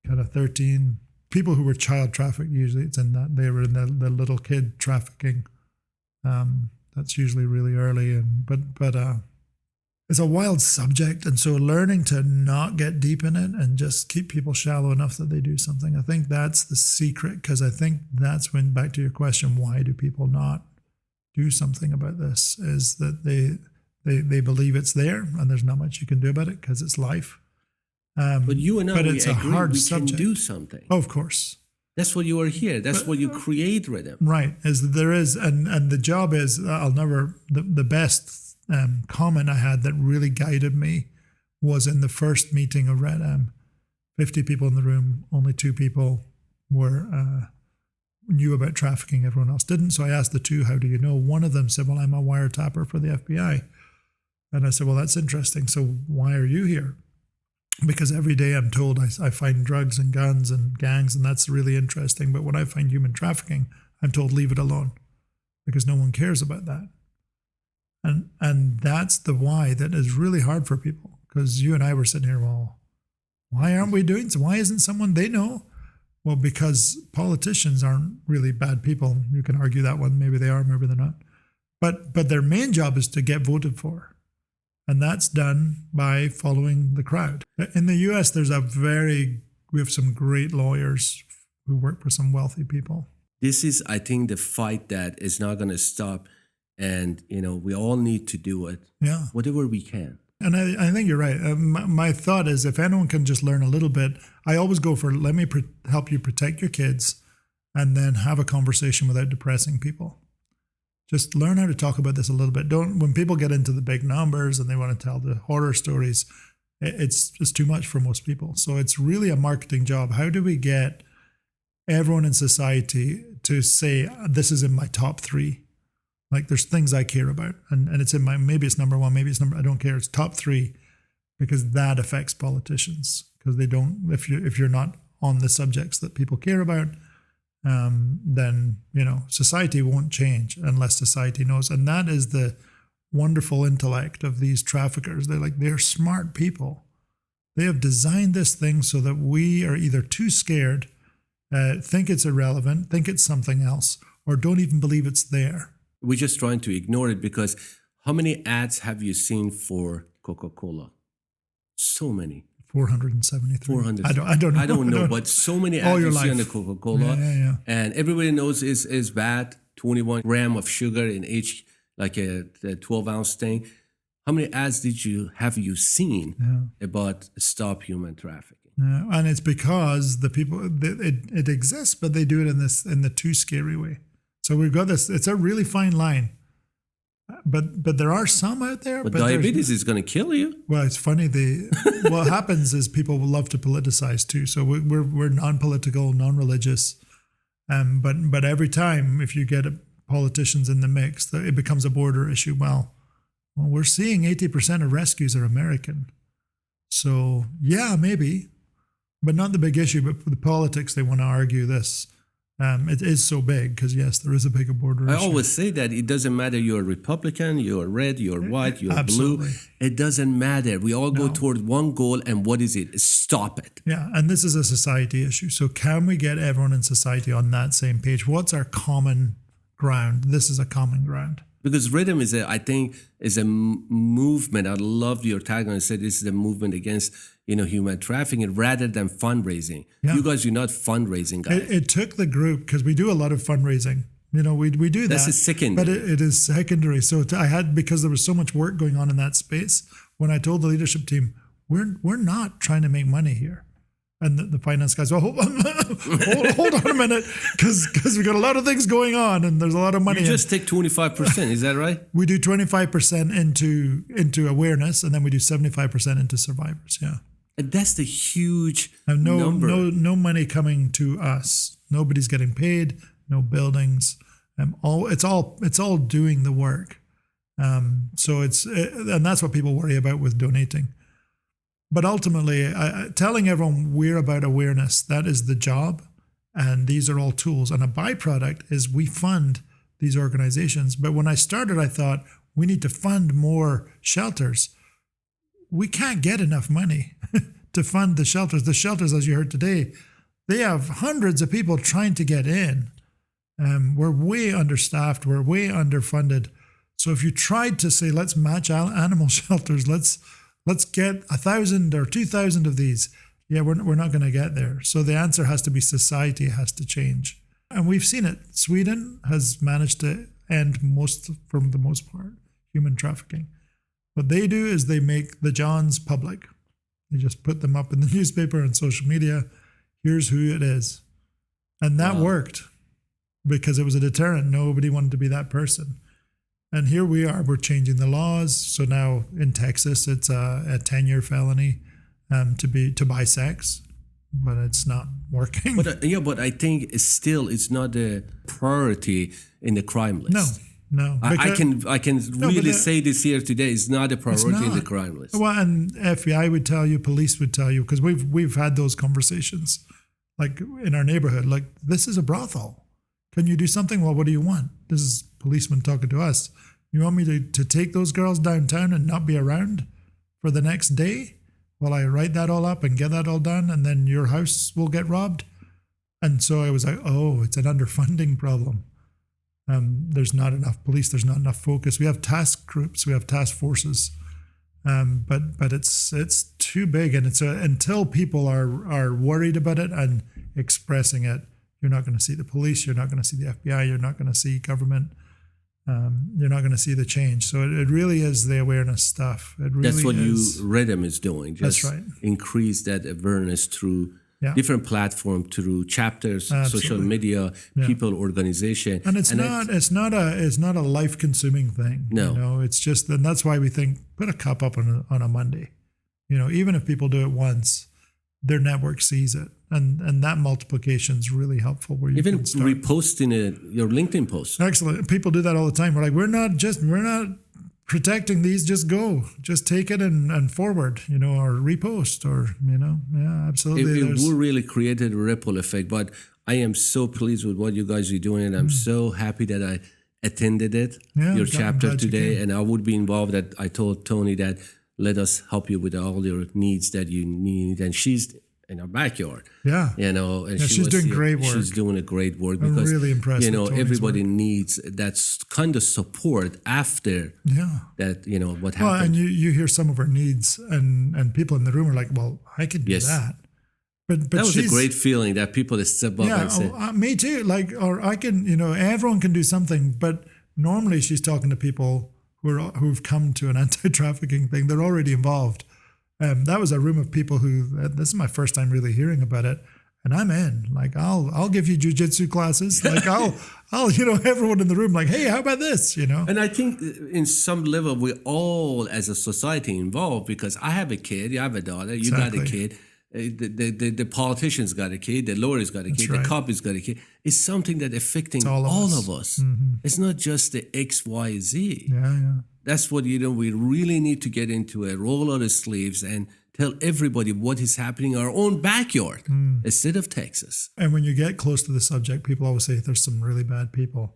kind of 13. People who were child trafficked, usually it's in that they were in the little kid trafficking. That's usually really early, but it's a wild subject, and so learning to not get deep in it and just keep people shallow enough that they do something. I think that's the secret, because I think that's when, back to your question, why do people not do something about this? Is that they believe it's there and there's not much you can do about it because it's life. But you and I, but it's a hard subject. Can do something. Oh, of course. That's what you are here. That's what you create redM. Right. And the job is, the best comment I had that really guided me was in the first meeting of redM. 50 people in the room, only 2 people knew about trafficking, everyone else didn't. So I asked the 2, how do you know? One of them said, well, I'm a wiretapper for the FBI. And I said, well, that's interesting. So why are you here? Because every day I'm told I find drugs and guns and gangs, and that's really interesting. But when I find human trafficking, I'm told leave it alone because no one cares about that. And that's the why that is really hard for people, because you and I were sitting here, well, why aren't we doing so? Why isn't someone they know? Well, because politicians aren't really bad people. You can argue that one. Maybe they are, maybe they're not. But their main job is to get voted for. And that's done by following the crowd. In the US, we have some great lawyers who work for some wealthy people. This is, I think, the fight that is not going to stop. And, we all need to do it. Yeah. Whatever we can. And I think you're right. My thought is, if anyone can just learn a little bit, I always go for, let me help you protect your kids and then have a conversation without depressing people. Just learn how to talk about this a little bit. When people get into the big numbers and they want to tell the horror stories, it's too much for most people. So it's really a marketing job. How do we get everyone in society to say, this is in my top 3? Like, there's things I care about, and it's in maybe it's number 1, maybe it's I don't care. It's top 3, because that affects politicians, because they don't, if you're not on the subjects that people care about, then, society won't change unless society knows. And that is the wonderful intellect of these traffickers. They're smart people. They have designed this thing so that we are either too scared, think it's irrelevant, think it's something else, or don't even believe it's there. We're just trying to ignore it because how many ads have you seen for Coca-Cola? So many. 473. 400. I don't know. I don't know, but so many All ads your you see on the life. Coca-Cola. Yeah. And everybody knows is bad. 21 gram of sugar in each, like a 12-ounce thing. How many ads have you seen about stop human trafficking? Yeah, and it's because the people it exists, but they do it in the too scary way. So we've got this. It's a really fine line, but there are some out there. But diabetes is going to kill you. Well, it's funny. What happens is people will love to politicize too. So we're non-political, non-religious, but every time if you get politicians in the mix, it becomes a border issue. Well, we're seeing 80% of rescues are American. So yeah, maybe, but not the big issue. But for the politics, they want to argue this. It is so big because yes, there is a bigger border issue. I always say that it doesn't matter you're a Republican, you're red, you're white, you're Absolutely. blue. It doesn't matter. We all go toward one goal, and what is it? Stop it. Yeah, and this is a society issue. So can we get everyone in society on that same page? What's our common ground? This is a common ground. Because redM is a movement. I love your tagline. It said this is a movement against human trafficking rather than fundraising. Yeah. You guys are not fundraising guys. It took the group because we do a lot of fundraising. We do that. That's a secondary. But it is secondary. So because there was so much work going on in that space. When I told the leadership team, we're not trying to make money here. And the finance guys, well, hold on a minute, because we got a lot of things going on, and there's a lot of money. You just take 25%, is that right? We do 25% into awareness, and then we do 75% into survivors. Yeah, and that's the huge and number. No money coming to us. Nobody's getting paid. No buildings. It's all doing the work. And that's what people worry about with donating. But ultimately, telling everyone we're about awareness, that is the job. And these are all tools. And a byproduct is we fund these organizations. But when I started, I thought we need to fund more shelters. We can't get enough money to fund the shelters. The shelters, as you heard today, they have hundreds of people trying to get in. We're way understaffed. We're way underfunded. So if you tried to say, let's match animal shelters, let's get 1,000 or 2,000 of these. Yeah, we're not going to get there. So the answer has to be society has to change. And we've seen it. Sweden has managed to end for the most part, human trafficking. What they do is they make the Johns public. They just put them up in the newspaper and social media. Here's who it is. And that worked because it was a deterrent. Nobody wanted to be that person. And here we are, we're changing the laws. So now in Texas, it's a 10-year felony to buy sex, but it's not working. But I think it's not a priority in the crime list. No. I can really say this here today. It's not a priority in the crime list. Well, and FBI would tell you, police would tell you, because we've had those conversations, like in our neighborhood, like this is a brothel. Can you do something? Well, what do you want? This is policemen talking to us. You want me to take those girls downtown and not be around for the next day while I write that all up and get that all done, and then your house will get robbed? And so I was like, oh, it's an underfunding problem. There's not enough police. There's not enough focus. We have task groups. We have task forces. But it's too big, and until people are worried about it and expressing it, you're not going to see the police. You're not going to see the FBI. You're not going to see government. You're not going to see the change. So it really is the awareness stuff. It really That's what is. redM is doing. Just That's right. Increase that awareness through different platforms, through chapters, social media, people, organization. And it's not a life-consuming thing. No. It's just, and that's why we think put a cup up on a Monday. Even if people do it once, their network sees it. And that multiplication is really helpful. Where you even can start reposting your LinkedIn post. Excellent. People do that all the time. We're like, we're not protecting these. Just take it and forward, or repost, or absolutely. It will really create a ripple effect. But I am so pleased with what you guys are doing, and I'm so happy that I attended it. Your chapter today, and I would be involved. That I told Tony that let us help you with all your needs that you need. And she's in our backyard. Yeah. You know, and she's doing great work. She's doing a great work I'm because, really impressed you know, with Tony's everybody work. needs that kind of support after that, you know, what happened. Well, and you hear some of her needs, and people in the room are like, well, I could do that. But that was a great feeling that people step up and say. Me too. Like, or I can, you know, everyone can do something, but normally she's talking to people who've come to an anti-trafficking thing. They're already involved. That was a room of people who, this is my first time really hearing about it. And I'm in, like, I'll give you jujitsu classes. Like I'll, you know, everyone in the room, like, hey, how about this? You know? And I think in some level, we're all as a society involved, because I have a kid, you have a daughter, you got a kid. The politicians got a kid, the lawyers got a kid, the cops got a kid. It's something that affecting all of us. Mm-hmm. It's not just the X, Y, Z. Yeah. That's what, you know, we really need to get into it, roll out the sleeves and tell everybody what is happening in our own backyard instead of Texas. And when you get close to the subject, people always say there's some really bad people.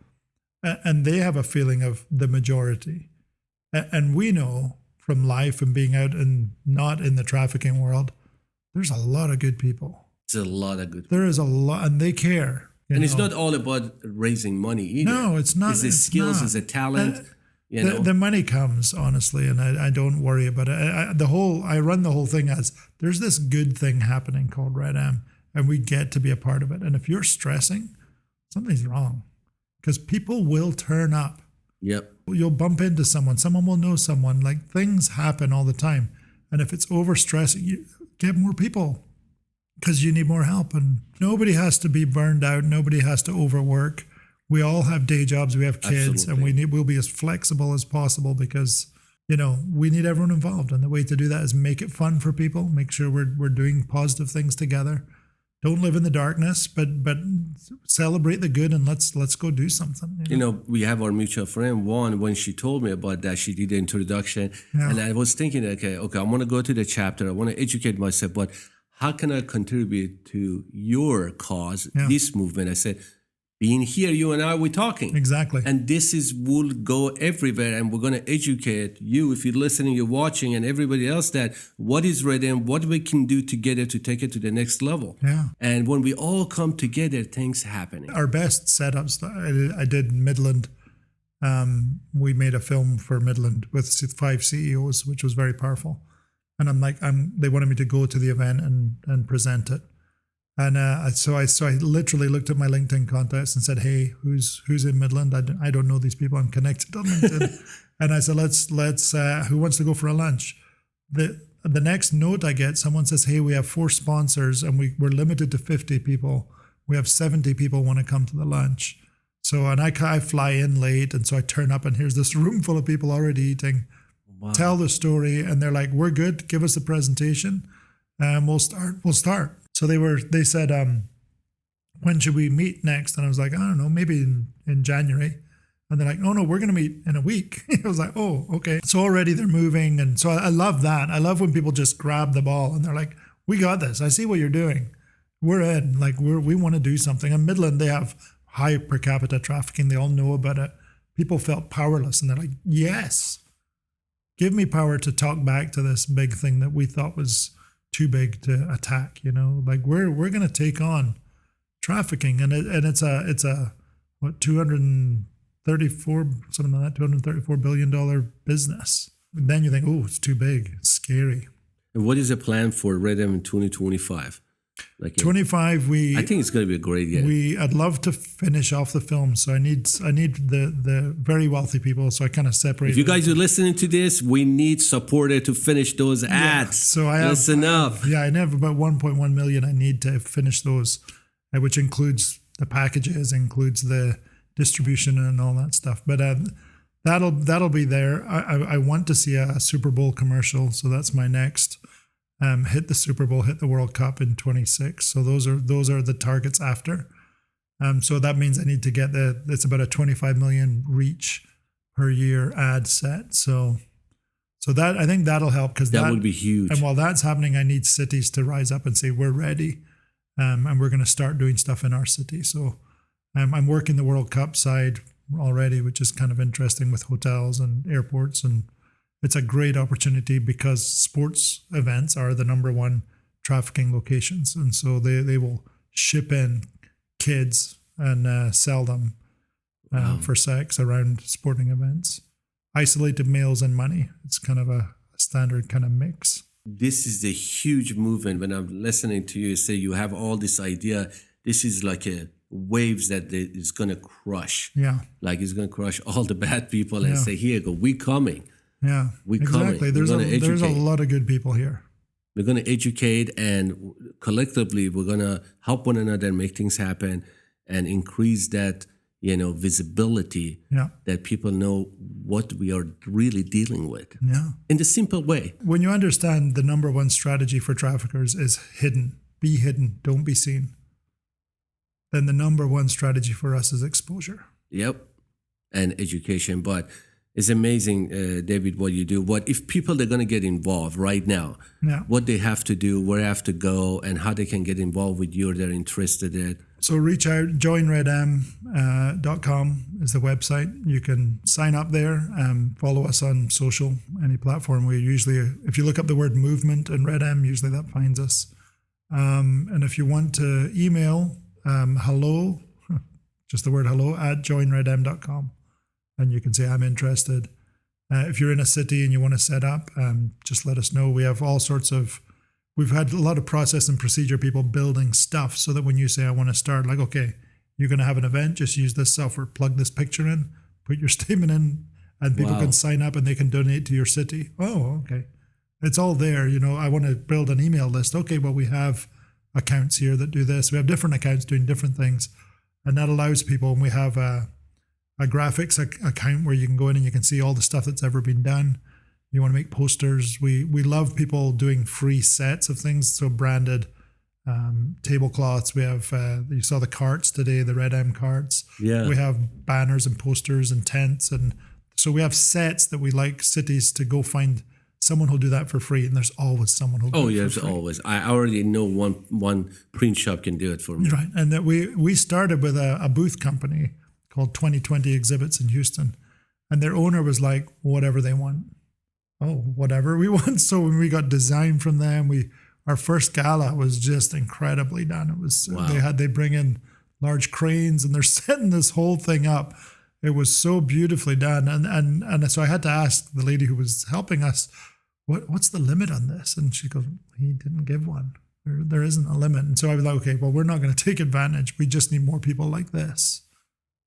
And they have a feeling of the majority. And we know from life and being out and not in the trafficking world, there's a lot of good people. There's a lot of good people. There is a lot, and they care. And it's not all about raising money either. No, it's not. It's the skills, it's the talent. The money comes, honestly, and I don't worry about it. I run the whole thing as there's this good thing happening called redM, and we get to be a part of it. And if you're stressing, something's wrong, because people will turn up. Yep. You'll bump into someone. Someone will know someone. Like, things happen all the time. And if it's overstressing, you get more people because you need more help. And nobody has to be burned out. Nobody has to overwork. We all have day jobs, we have kids, and we'll be as flexible as possible, because, you know, we need everyone involved. And the way to do that is make it fun for people, make sure we're doing positive things together. Don't live in the darkness, but celebrate the good, and let's go do something. You know, we have our mutual friend, Juan, when she told me about that, she did the introduction. Yeah. And I was thinking, okay, I want to go to the chapter, I want to educate myself, but how can I contribute to your cause, this movement? I said, being here, you and I, we're talking. Exactly. And this will go everywhere, and we're going to educate you, if you're listening, you're watching, and everybody else, that what is redM, what we can do together to take it to the next level. Yeah. And when we all come together, things happening. Our best setups, I did Midland. We made a film for Midland with 5 CEOs, which was very powerful. And they wanted me to go to the event and present it. And so I literally looked at my LinkedIn contacts and said, hey, who's in Midland? I don't know these people. I'm connected on LinkedIn. And I said, let's who wants to go for a lunch? The next note I get, someone says, hey, we have 4 sponsors and we're limited to 50 people. We have 70 people want to come to the lunch. So, and I fly in late. And so I turn up, and here's this room full of people already eating. Wow. Tell the story. And they're like, we're good. Give us a presentation and we'll start. So they said, when should we meet next? And I was like, I don't know, maybe in January. And they're like, oh no, we're going to meet in a week. I was like, oh, okay. So already they're moving. And so I love that. I love when people just grab the ball and they're like, we got this. I see what you're doing. We're in. Like, we want to do something. In Midland, they have high per capita trafficking. They all know about it. People felt powerless, and they're like, yes, give me power to talk back to this big thing that we thought was too big to attack. You know, like we're going to take on trafficking, and it's a what, 234 something like that, $234 billion business. And then you think, oh, it's too big, it's scary. And what is the plan for redM in 2025? Like 25, I think it's going to be a great year. I'd love to finish off the film, so I need the very wealthy people. So I kind of separate. If you guys are listening to this, we need supporter to finish those ads. So I listen up. I have about 1.1 million. I need to finish those, which includes the packages, includes the distribution and all that stuff. But that'll be there. I want to see a Super Bowl commercial, so that's my next. Hit the Super Bowl, hit the World Cup in 26. So those are the targets after. So that means I need to get it's about a 25 million reach per year ad set. So that, I think that'll help, because that would be huge. And while that's happening, I need cities to rise up and say, we're ready. And we're going to start doing stuff in our city. So I'm working the World Cup side already, which is kind of interesting with hotels and airports and it's a great opportunity because sports events are the number one trafficking locations. And so they will ship in kids and sell them for sex around sporting events. Isolated males and money. It's kind of a standard kind of mix. This is the huge movement. When I'm listening to you say you have all this idea, this is like a waves that is going to crush. Yeah. Like it's going to crush all the bad people and say, here you go, we coming. Yeah, we exactly. coming. There's a lot of good people here. We're going to educate, and collectively we're going to help one another and make things happen and increase that, visibility, that people know what we are really dealing with. Yeah. In the simple way. When you understand the number one strategy for traffickers is hidden, be hidden, don't be seen, then the number one strategy for us is exposure. Yep. And education. But it's amazing, David, what you do. What if people are going to get involved right now? Yeah. What they have to do, where they have to go, and how they can get involved with you or they're interested in. So reach out, joinredm.com is the website. You can sign up there, follow us on social, any platform. We usually, if you look up the word movement and redM, usually that finds us. And if you want to email, hello, just the word hello, at joinredm.com. And you can say, I'm interested. If you're in a city and you want to set up, just let us know. We have all sorts of, we've had a lot of process and procedure people building stuff so that when you say, I want to start, like, okay, you're going to have an event, just use this software, plug this picture in, put your statement in, and people can sign up and they can donate to your city. Oh, okay. It's all there. I want to build an email list. Okay, well, we have accounts here that do this. We have different accounts doing different things. And that allows people, and we have a graphics account where you can go in and you can see all the stuff that's ever been done. You want to make posters. We love people doing free sets of things, so branded tablecloths. We have, you saw the carts today, the redM carts. Yeah. We have banners and posters and tents. And so we have sets that we like cities to go find someone who'll do that for free. And there's always someone who'll do it for free. Always. I already know one print shop can do it for me. Right. And that we started with a booth company called 2020 Exhibits in Houston. And their owner was like, whatever they want. Oh, whatever we want. So when we got design from them, our first gala was just incredibly done. It was, they bring in large cranes and they're setting this whole thing up. It was so beautifully done. And so I had to ask the lady who was helping us, what's the limit on this? And she goes, he didn't give one. There isn't a limit. And so I was like, okay, well, we're not going to take advantage. We just need more people like this.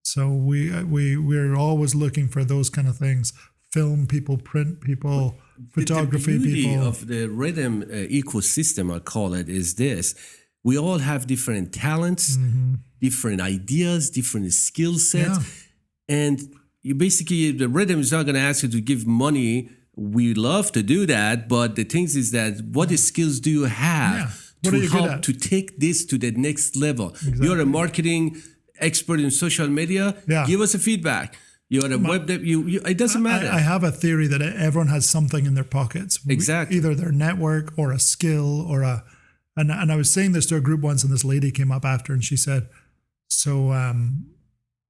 So we're always looking for those kind of things. Film people, print people, photography people. The beauty people. of the redM ecosystem, I call it, is this. We all have different talents, different ideas, different skill sets. Yeah. And you basically, the redM is not going to ask you to give money. We love to do that. But the thing is that what skills do you have to help to take this to the next level? Exactly. You're a marketing expert in social media. Yeah. Give us a feedback. You're a web dev. It doesn't matter. I have a theory that everyone has something in their pockets. Exactly. Either their network or a skill or and I was saying this to a group once, and this lady came up after and she said, so I'm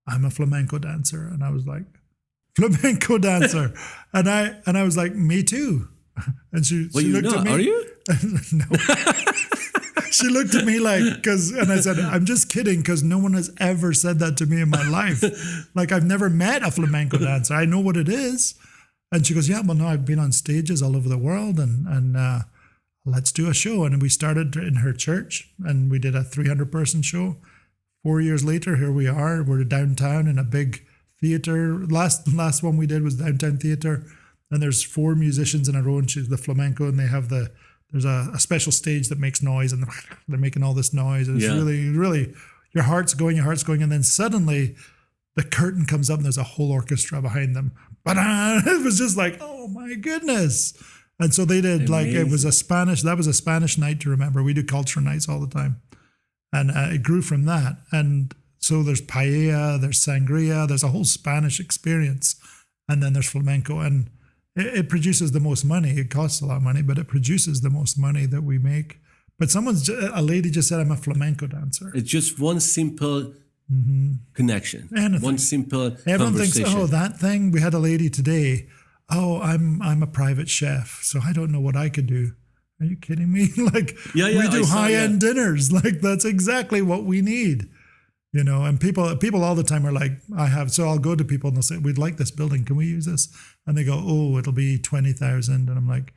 a flamenco dancer. And I was like, flamenco dancer. and I was like, me too. And she looked at me. Are you? No. She looked at me like, and I said, I'm just kidding, because no one has ever said that to me in my life. Like, I've never met a flamenco dancer. I know what it is. And she goes, yeah, well, no, I've been on stages all over the world, and let's do a show. And we started in her church, and we did a 300-person show. 4 years later, here we are. We're downtown in a big theater. Last one we did was downtown theater, and there's 4 musicians in a row, and she's the flamenco, and they have there's a special stage that makes noise, and they're making all this noise. And it's really, really, your heart's going, and then suddenly the curtain comes up and there's a whole orchestra behind them. But it was just like, oh my goodness. And so they did Amazing. That was a Spanish night to remember. We do culture nights all the time. And it grew from that. And so there's paella, there's sangria, there's a whole Spanish experience. And then there's flamenco. And it produces the most money. It costs a lot of money, but it produces the most money that we make. But a lady just said, I'm a flamenco dancer. It's just one simple connection. Anything. One simple Everyone conversation. thinks, that thing. We had a lady today, oh, I'm a private chef, so I don't know what I could do. Are you kidding me? Like, Yeah, we do I saw, high-end dinners. Like, that's exactly what we need. You know, and people all the time are like, so I'll go to people and they'll say, we'd like this building. Can we use this? And they go, oh, it'll be 20,000. And I'm like,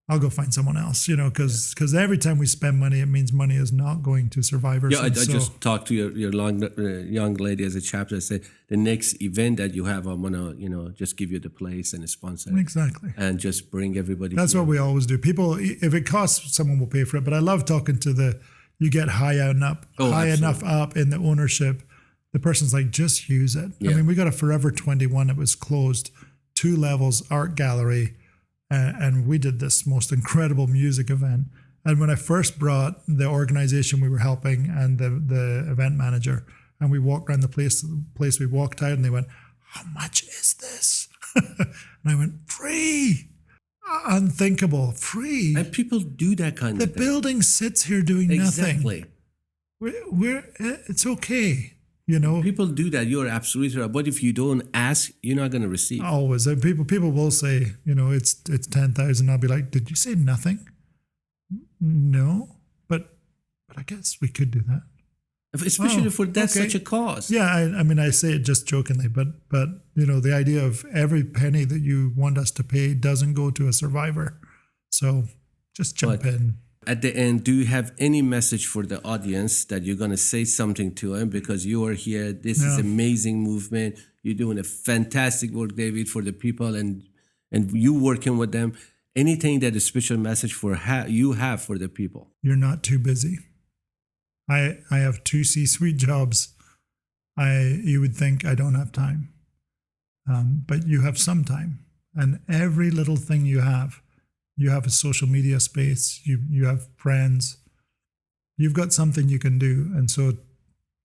I'll go find someone else, you know, because every time we spend money, it means money is not going to survivors. Yeah, I just talked to your young lady as a chapter. I said, the next event that you have, I'm going to, just give you the place and sponsor it. Exactly. And just bring everybody. That's here. what we always do. People, if it costs, someone will pay for it. But I love talking to you get high enough up in the ownership. The person's like, just use it. Yeah. I mean, we got a Forever 21. It was closed, 2 levels, art gallery. And we did this most incredible music event. And when I first brought the organization we were helping and the event manager, and we walked around the place we walked out and they went, how much is this? And I went, free. Unthinkable, free. And people do that kind of thing. The building sits here doing nothing. Exactly. It's okay. You know, people do that. You're absolutely right. But if you don't ask, you're not going to receive. Always. And people will say, you know, it's 10,000. I'll be like, did you say nothing? No, but I guess we could do that. Especially for such a cause. Yeah, I mean, I say it just jokingly, but you know, the idea of every penny that you want us to pay doesn't go to a survivor. So just jump in. At the end, do you have any message for the audience that you're going to say something to them because you are here? This is amazing movement. You're doing a fantastic work, David, for the people and you working with them. Anything that is special message for you have for the people? You're not too busy. I have 2 C-suite jobs. You would think I don't have time, but you have some time, and every little thing you have a social media space. You have friends. You've got something you can do, and so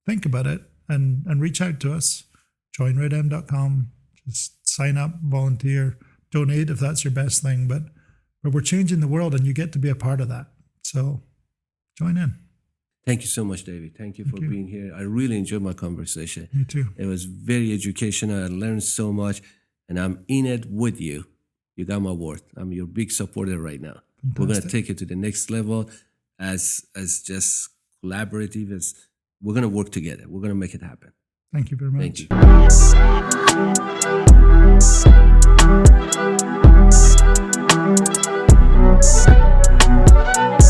think about it and reach out to us. Join redM.com. Just sign up, volunteer, donate if that's your best thing. But we're changing the world, and you get to be a part of that. So join in. Thank you so much, David. Thank you for being here. I really enjoyed my conversation. Me too. It was very educational. I learned so much, and I'm in it with you. You got my word. I'm your big supporter right now. Fantastic. We're going to take it to the next level as just collaborative. As we're going to work together. We're going to make it happen. Thank you very much. Thank you.